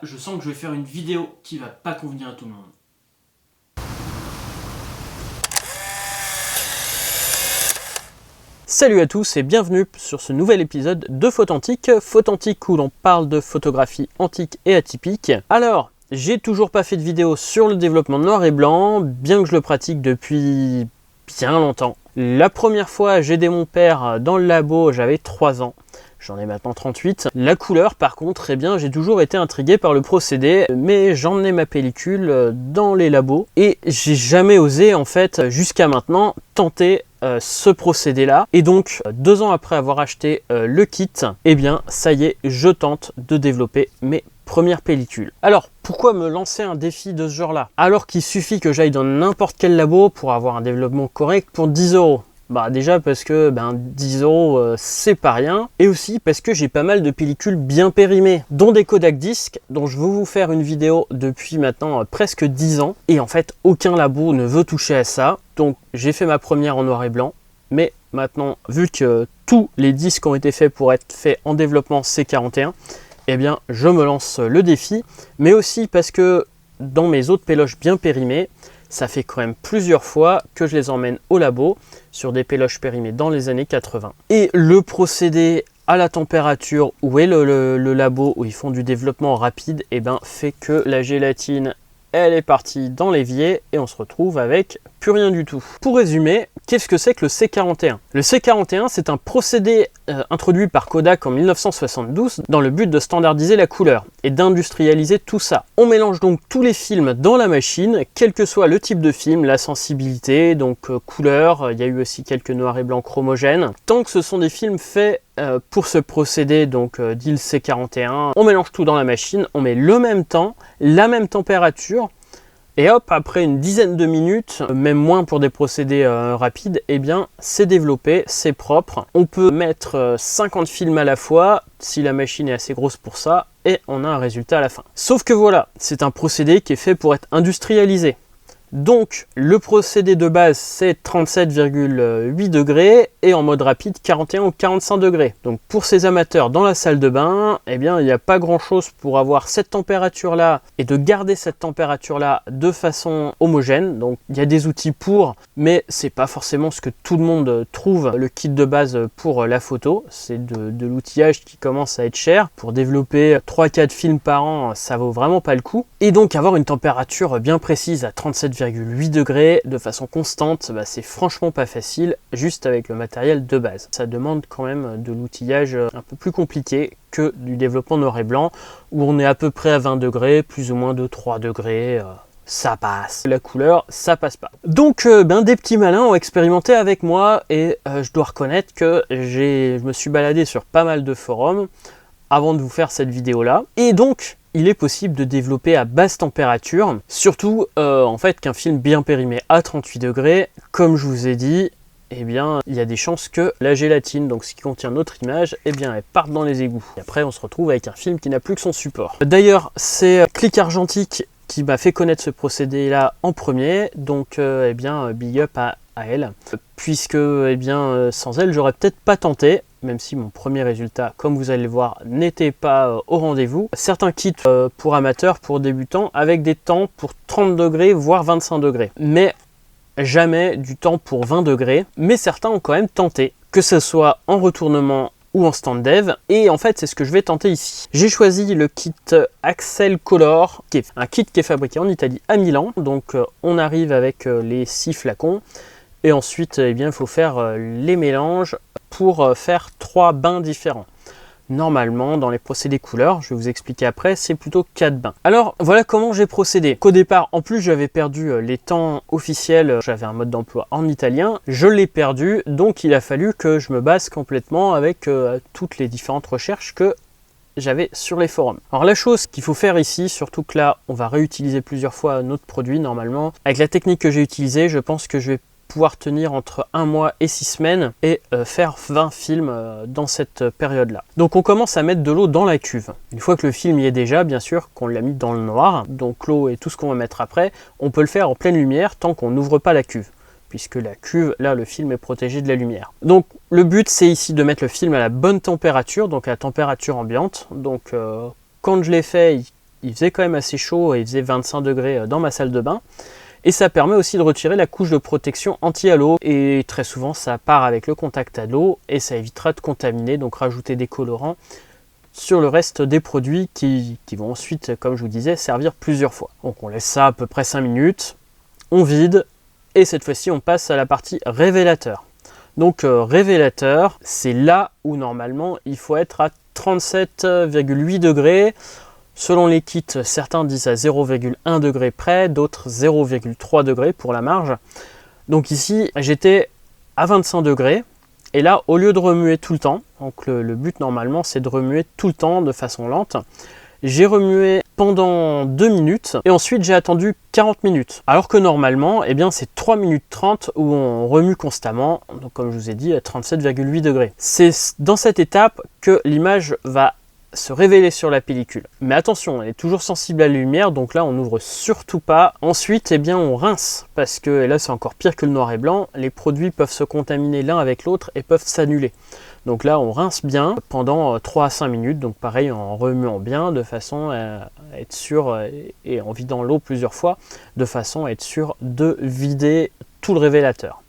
je sens que je vais faire une vidéo qui va pas convenir à tout le monde. Salut à tous et bienvenue sur ce nouvel épisode de Photantique où l'on parle de photographie antique et atypique. Alors, j'ai toujours pas fait de vidéo sur le développement noir et blanc, bien que je le pratique depuis bien longtemps. La première fois, j'ai aidé mon père dans le labo, j'avais 3 ans. J'en ai maintenant 38. La couleur, par contre, eh bien, j'ai toujours été intrigué par le procédé, mais j'emmenais ma pellicule dans les labos et j'ai jamais osé, en fait, jusqu'à maintenant, tenter ce procédé-là. Et donc, 2 ans après avoir acheté le kit, eh bien, ça y est, je tente de développer mes premières pellicules. Alors, pourquoi me lancer un défi de ce genre-là, alors qu'il suffit que j'aille dans n'importe quel labo pour avoir un développement correct pour 10 €? Bah déjà parce que 10 € c'est pas rien, et aussi parce que j'ai pas mal de pellicules bien périmées, dont des Kodak disques, dont je veux vous faire une vidéo depuis maintenant presque 10 ans, et en fait aucun labo ne veut toucher à ça, donc j'ai fait ma première en noir et blanc, mais maintenant vu que tous les disques ont été faits pour être faits en développement C41, eh bien je me lance le défi, mais aussi parce que dans mes autres péloches bien périmées, ça fait quand même plusieurs fois que je les emmène au labo sur des péloches périmées dans les années 80. Et le procédé à la température où est le labo où ils font du développement rapide, eh ben, fait que la gélatine, elle est partie dans l'évier et on se retrouve avec plus rien du tout. Pour résumer, qu'est-ce que c'est que le C41? Le C41, c'est un procédé introduit par Kodak en 1972 dans le but de standardiser la couleur et d'industrialiser tout ça. On mélange donc tous les films dans la machine, quel que soit le type de film, la sensibilité, donc couleur, il y a eu aussi quelques noirs et blancs chromogènes. Tant que ce sont des films faits pour ce procédé, donc dit le C41, on mélange tout dans la machine, on met le même temps, la même température, et hop, après une dizaine de minutes, même moins pour des procédés rapides, eh bien c'est développé, c'est propre. On peut mettre 50 films à la fois, si la machine est assez grosse pour ça, et on a un résultat à la fin. Sauf que voilà, c'est un procédé qui est fait pour être industrialisé. Donc le procédé de base c'est 37,8 degrés et en mode rapide 41 ou 45 degrés. Donc pour ces amateurs dans la salle de bain, eh bien il n'y a pas grand chose pour avoir cette température là et de garder cette température là de façon homogène. Donc il y a des outils pour, mais c'est pas forcément ce que tout le monde trouve. Le kit de base pour la photo, c'est de l'outillage qui commence à être cher. Pour développer 3-4 films par an, ça vaut vraiment pas le coup. Et donc avoir une température bien précise à 37,8 degrés de façon constante, c'est franchement pas facile juste avec le matériel de base. Ça demande quand même de l'outillage un peu plus compliqué que du développement noir et blanc où on est à peu près à 20 degrés, plus ou moins de 3 degrés. Ça passe. La couleur, ça passe pas. Donc, des petits malins ont expérimenté avec moi et je dois reconnaître que je me suis baladé sur pas mal de forums avant de vous faire cette vidéo-là. Et donc, il est possible de développer à basse température, surtout en fait qu'un film bien périmé à 38 degrés, comme je vous ai dit, eh bien, il y a des chances que la gélatine, donc ce qui contient notre image, eh bien, elle parte dans les égouts. Et après, on se retrouve avec un film qui n'a plus que son support. D'ailleurs, c'est Click Argentique qui m'a fait connaître ce procédé-là en premier, donc eh bien, big up à elle, puisque eh bien, sans elle, j'aurais peut-être pas tenté, même si mon premier résultat, comme vous allez le voir, n'était pas au rendez-vous. Certains kits pour amateurs, pour débutants, avec des temps pour 30 degrés, voire 25 degrés. Mais jamais du temps pour 20 degrés, mais certains ont quand même tenté, que ce soit en retournement ou en stand dev, et en fait c'est ce que je vais tenter ici. J'ai choisi le kit Axel Color, qui est un kit qui est fabriqué en Italie à Milan, donc on arrive avec les 6 flacons, et ensuite eh bien, il faut faire les mélanges pour faire 3 bains différents. Normalement, dans les procédés couleurs, je vais vous expliquer après, c'est plutôt 4 bains. Alors, voilà comment j'ai procédé. Qu'au départ, en plus, j'avais perdu les temps officiels. J'avais un mode d'emploi en italien. Je l'ai perdu, donc il a fallu que je me base complètement avec toutes les différentes recherches que j'avais sur les forums. Alors la chose qu'il faut faire ici, surtout que là, on va réutiliser plusieurs fois notre produit normalement. Avec la technique que j'ai utilisée, je pense que je vais pouvoir tenir entre 1 mois et 6 semaines et faire 20 films dans cette période-là. Donc on commence à mettre de l'eau dans la cuve. Une fois que le film y est déjà, bien sûr, qu'on l'a mis dans le noir, donc l'eau et tout ce qu'on va mettre après, on peut le faire en pleine lumière tant qu'on n'ouvre pas la cuve. Puisque la cuve, là, le film est protégé de la lumière. Donc le but, c'est ici de mettre le film à la bonne température, donc à la température ambiante. Donc quand je l'ai fait, il faisait quand même assez chaud et il faisait 25 degrés dans ma salle de bain. Et ça permet aussi de retirer la couche de protection anti-halo. Et très souvent, ça part avec le contact à l'eau et ça évitera de contaminer, donc rajouter des colorants sur le reste des produits qui vont ensuite, comme je vous disais, servir plusieurs fois. Donc on laisse ça à peu près 5 minutes, on vide et cette fois-ci, on passe à la partie révélateur. Donc révélateur, c'est là où normalement, il faut être à 37,8 degrés. Selon les kits, certains disent à 0,1 degré près, d'autres 0,3 degrés pour la marge. Donc ici, j'étais à 25 degrés. Et là, au lieu de remuer tout le temps, donc le but normalement, c'est de remuer tout le temps de façon lente. J'ai remué pendant 2 minutes et ensuite j'ai attendu 40 minutes. Alors que normalement, eh bien, c'est 3 minutes 30 où on remue constamment, donc comme je vous ai dit, à 37,8 degrés. C'est dans cette étape que l'image va se révéler sur la pellicule. Mais attention, elle est toujours sensible à la lumière, donc là on n'ouvre surtout pas. Ensuite, eh bien, on rince, parce que, et là c'est encore pire que le noir et blanc, les produits peuvent se contaminer l'un avec l'autre et peuvent s'annuler. Donc là on rince bien pendant 3 à 5 minutes, donc pareil en remuant bien de façon à être sûr, et en vidant l'eau plusieurs fois, de façon à être sûr de vider tout le révélateur.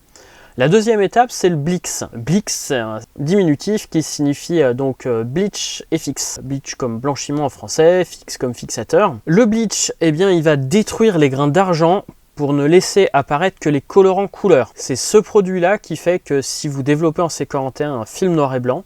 La deuxième étape, c'est le Blix. Blix, c'est un diminutif qui signifie donc bleach et fix. Bleach comme blanchiment en français, fix comme fixateur. Le bleach, eh bien, il va détruire les grains d'argent pour ne laisser apparaître que les colorants couleurs. C'est ce produit-là qui fait que si vous développez en C41 un film noir et blanc,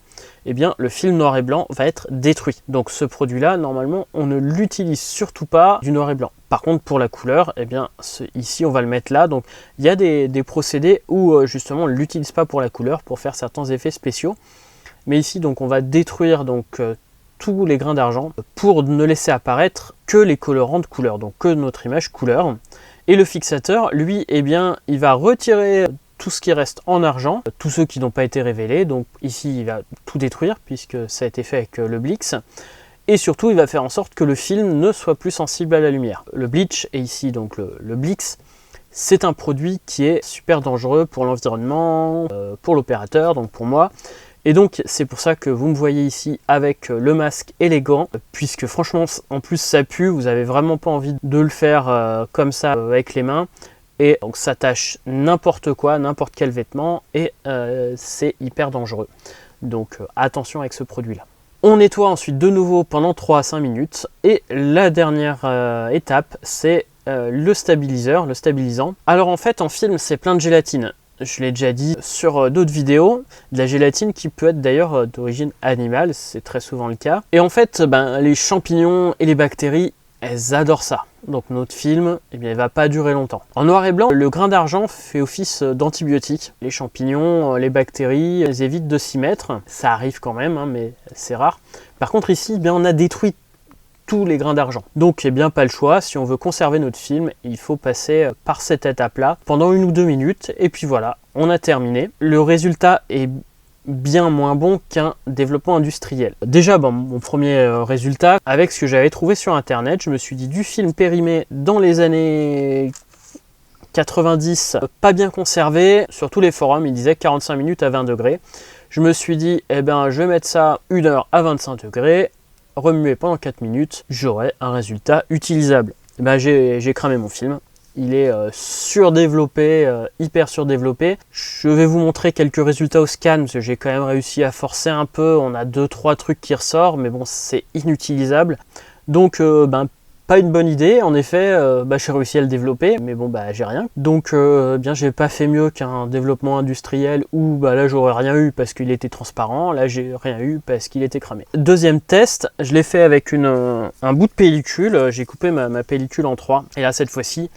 eh bien, le film noir et blanc va être détruit. Donc ce produit-là, normalement, on ne l'utilise surtout pas du noir et blanc. Par contre, pour la couleur, eh bien, ici, on va le mettre là. Donc il y a des procédés où justement, on ne l'utilise pas pour la couleur, pour faire certains effets spéciaux. Mais ici, donc, on va détruire donc tous les grains d'argent pour ne laisser apparaître que les colorants de couleur, donc que notre image couleur. Et le fixateur, lui, eh bien, il va retirer tout ce qui reste en argent, tous ceux qui n'ont pas été révélés. Donc ici, il va tout détruire puisque ça a été fait avec le Blix. Et surtout, il va faire en sorte que le film ne soit plus sensible à la lumière. Le bleach et ici donc le Blix, c'est un produit qui est super dangereux pour l'environnement, pour l'opérateur, donc pour moi. Et donc c'est pour ça que vous me voyez ici avec le masque et les gants, puisque franchement en plus ça pue, vous n'avez vraiment pas envie de le faire comme ça avec les mains. Et donc ça tâche n'importe quoi, n'importe quel vêtement, et c'est hyper dangereux. Donc attention avec ce produit là. On nettoie ensuite de nouveau pendant 3 à 5 minutes, et la dernière étape c'est le stabilisant. Alors en fait en film c'est plein de gélatine. Je l'ai déjà dit sur d'autres vidéos, de la gélatine qui peut être d'ailleurs d'origine animale, c'est très souvent le cas. Et en fait, les champignons et les bactéries, elles adorent ça. Donc notre film, eh bien, il ne va pas durer longtemps. En noir et blanc, le grain d'argent fait office d'antibiotique. Les champignons, les bactéries, elles évitent de s'y mettre. Ça arrive quand même, hein, mais c'est rare. Par contre ici, eh bien, on a détruit tous les grains d'argent. Donc, eh bien, pas le choix. Si on veut conserver notre film, il faut passer par cette étape-là pendant 1 ou 2 minutes. Et puis voilà, on a terminé. Le résultat est bien moins bon qu'un développement industriel. Déjà, mon premier résultat, avec ce que j'avais trouvé sur Internet, je me suis dit du film périmé dans les années 90, pas bien conservé. Sur tous les forums, ils disaient 45 minutes à 20 degrés. Je me suis dit, eh ben, je vais mettre ça 1 heure à 25 degrés. Remuer pendant 4 minutes, j'aurai un résultat utilisable. J'ai cramé mon film, il est surdéveloppé, hyper surdéveloppé. Je vais vous montrer quelques résultats au scan, parce que j'ai quand même réussi à forcer un peu, on a 2-3 trucs qui ressortent, mais bon, c'est inutilisable. Donc, pas une bonne idée, en effet, j'ai réussi à le développer, mais bon, j'ai rien. Donc, j'ai pas fait mieux qu'un développement industriel où là, j'aurais rien eu parce qu'il était transparent, là, j'ai rien eu parce qu'il était cramé. Deuxième test, je l'ai fait avec un bout de pellicule, j'ai coupé ma pellicule en 3, et là, cette fois-ci,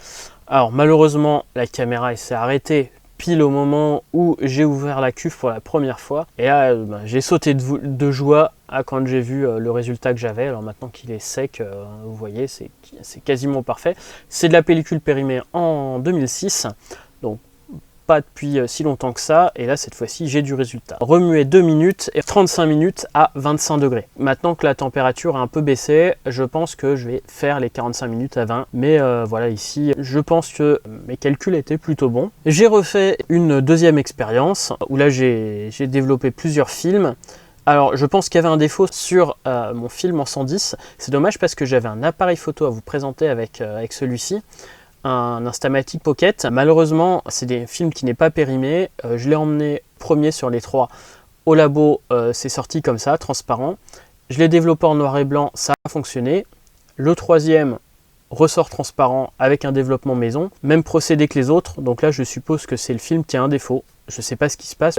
alors malheureusement, la caméra, elle s'est arrêtée pile au moment où j'ai ouvert la cuve pour la première fois. Et là, j'ai sauté de joie quand j'ai vu le résultat que j'avais. Alors maintenant qu'il est sec, vous voyez, c'est quasiment parfait. C'est de la pellicule périmée en 2006, donc pas depuis si longtemps que ça. Et là, cette fois-ci, j'ai du résultat. Remuer 2 minutes et 35 minutes à 25 degrés. Maintenant que la température a un peu baissé, je pense que je vais faire les 45 minutes à 20. Mais voilà, ici, je pense que mes calculs étaient plutôt bons. J'ai refait une deuxième expérience où là, j'ai développé plusieurs films Alors je pense qu'il y avait un défaut sur mon film en 110, c'est dommage parce que j'avais un appareil photo à vous présenter avec celui-ci, un Instamatic Pocket. Malheureusement c'est des films qui n'est pas périmé, je l'ai emmené premier sur les 3 au labo, c'est sorti comme ça, transparent. Je l'ai développé en noir et blanc, ça a fonctionné. Le troisième ressort transparent avec un développement maison, même procédé que les autres, donc là je suppose que c'est le film qui a un défaut. Je sais pas ce qui se passe.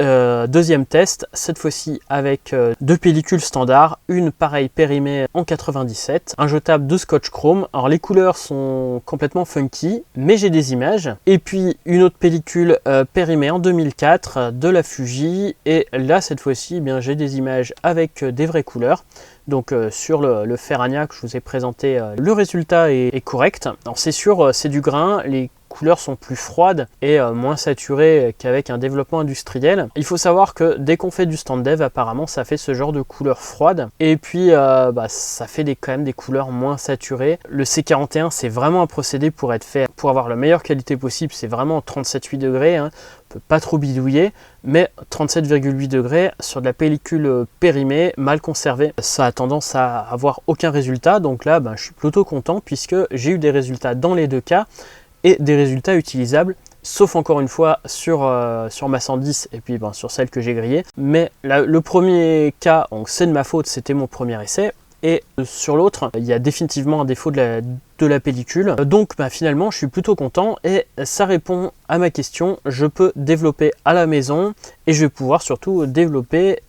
Deuxième test, cette fois-ci avec 2 pellicules standards, une pareille périmée en 97, un jetable de scotch chrome. Alors les couleurs sont complètement funky, mais j'ai des images. Et puis une autre pellicule périmée en 2004 de la Fuji, et là cette fois-ci, eh bien j'ai des images avec des vraies couleurs. Donc sur le Ferrania que je vous ai présenté, le résultat est correct. Alors c'est sûr, c'est du grain, les couleurs sont plus froides et moins saturées qu'avec un développement industriel. Il faut savoir que dès qu'on fait du stand dev, apparemment ça fait ce genre de couleurs froides, et puis ça fait quand même des couleurs moins saturées. Le C41 c'est vraiment un procédé pour être fait, pour avoir la meilleure qualité possible, c'est vraiment 37,8 degrés, hein. On peut pas trop bidouiller, mais 37,8 degrés sur de la pellicule périmée, mal conservée, ça a tendance à avoir aucun résultat. Donc là je suis plutôt content puisque j'ai eu des résultats dans les deux cas, et des résultats utilisables, sauf encore une fois sur ma 110 et puis sur celle que j'ai grillée. Mais le premier cas, c'est de ma faute, c'était mon premier essai, et sur l'autre, il y a définitivement un défaut de la pellicule. Donc finalement, je suis plutôt content, et ça répond à ma question. Je peux développer à la maison, et je vais pouvoir surtout développer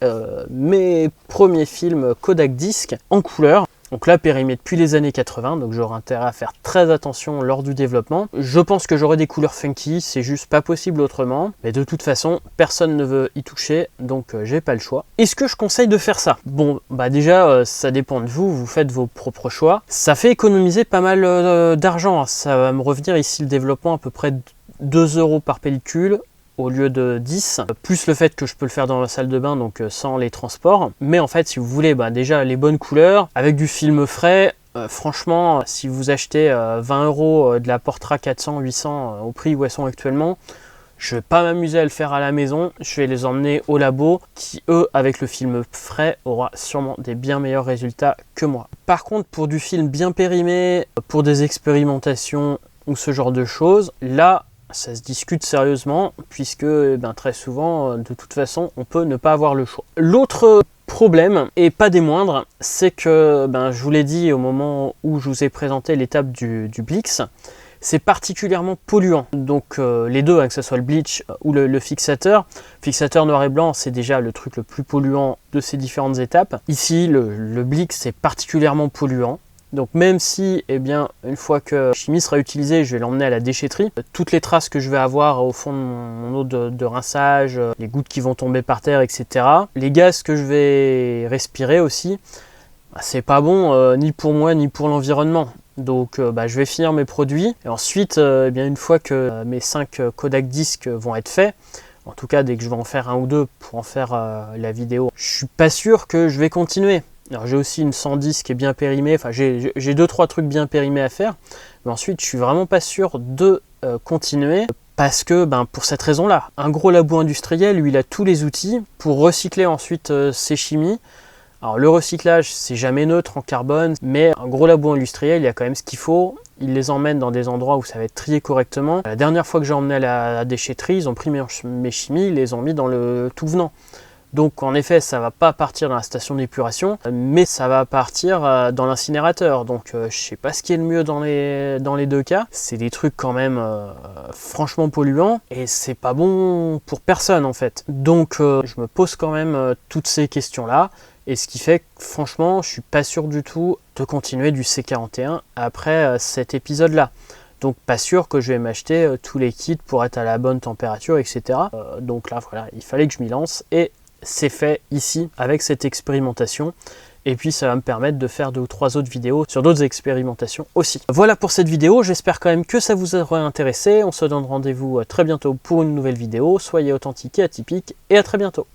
mes premiers films Kodak Disc en couleur. Donc là, périmé depuis les années 80, donc j'aurai intérêt à faire très attention lors du développement. Je pense que j'aurai des couleurs funky, c'est juste pas possible autrement. Mais de toute façon, personne ne veut y toucher, donc j'ai pas le choix. Est-ce que je conseille de faire ça? Bon, déjà, ça dépend de vous, vous faites vos propres choix. Ça fait économiser pas mal d'argent, ça va me revenir ici le développement à peu près 2 € par pellicule, au lieu de 10, plus le fait que je peux le faire dans la salle de bain, donc sans les transports. Mais en fait, si vous voulez déjà les bonnes couleurs, avec du film frais, franchement, si vous achetez 20 € de la Portra 400, 800 au prix où elles sont actuellement, je vais pas m'amuser à le faire à la maison, je vais les emmener au labo, qui eux, avec le film frais, aura sûrement des bien meilleurs résultats que moi. Par contre, pour du film bien périmé, pour des expérimentations ou ce genre de choses, là, ça se discute sérieusement, puisque très souvent, de toute façon, on peut ne pas avoir le choix. L'autre problème, et pas des moindres, c'est que, je vous l'ai dit au moment où je vous ai présenté l'étape du Blix, c'est particulièrement polluant. Donc les deux, que ce soit le bleach ou le fixateur noir et blanc, c'est déjà le truc le plus polluant de ces différentes étapes. Ici, le Blix, c'est particulièrement polluant. Donc même si, une fois que la chimie sera utilisée, je vais l'emmener à la déchetterie, toutes les traces que je vais avoir au fond de mon eau de rinçage, les gouttes qui vont tomber par terre, etc. Les gaz que je vais respirer aussi, c'est pas bon ni pour moi ni pour l'environnement. Donc je vais finir mes produits, et ensuite, une fois que mes 5 Kodak Disc vont être faits, en tout cas dès que je vais en faire un ou deux pour en faire la vidéo, je suis pas sûr que je vais continuer. Alors j'ai aussi une 110 qui est bien périmée, enfin j'ai 2-3 trucs bien périmés à faire, mais ensuite je suis vraiment pas sûr de continuer, parce que pour cette raison-là, un gros labo industriel, lui, il a tous les outils pour recycler ensuite ses chimies. Alors le recyclage, c'est jamais neutre en carbone, mais un gros labo industriel, il y a quand même ce qu'il faut. Ils les emmènent dans des endroits où ça va être trié correctement. La dernière fois que j'ai emmené à la déchetterie, ils ont pris mes chimies, ils les ont mis dans le tout venant. Donc en effet, ça va pas partir dans la station d'épuration, mais ça va partir dans l'incinérateur. Donc je sais pas ce qui est le mieux dans les deux cas. C'est des trucs quand même franchement polluants, et c'est pas bon pour personne en fait. Donc je me pose quand même toutes ces questions-là. Et ce qui fait que franchement, je suis pas sûr du tout de continuer du C41 après cet épisode-là. Donc pas sûr que je vais m'acheter tous les kits pour être à la bonne température, etc. Donc là, voilà, il fallait que je m'y lance, et c'est fait ici avec cette expérimentation. Et puis ça va me permettre de faire 2 ou 3 autres vidéos sur d'autres expérimentations aussi. Voilà pour cette vidéo, j'espère quand même que ça vous aura intéressé. On se donne rendez-vous très bientôt pour une nouvelle vidéo. Soyez authentiques et atypiques, et à très bientôt.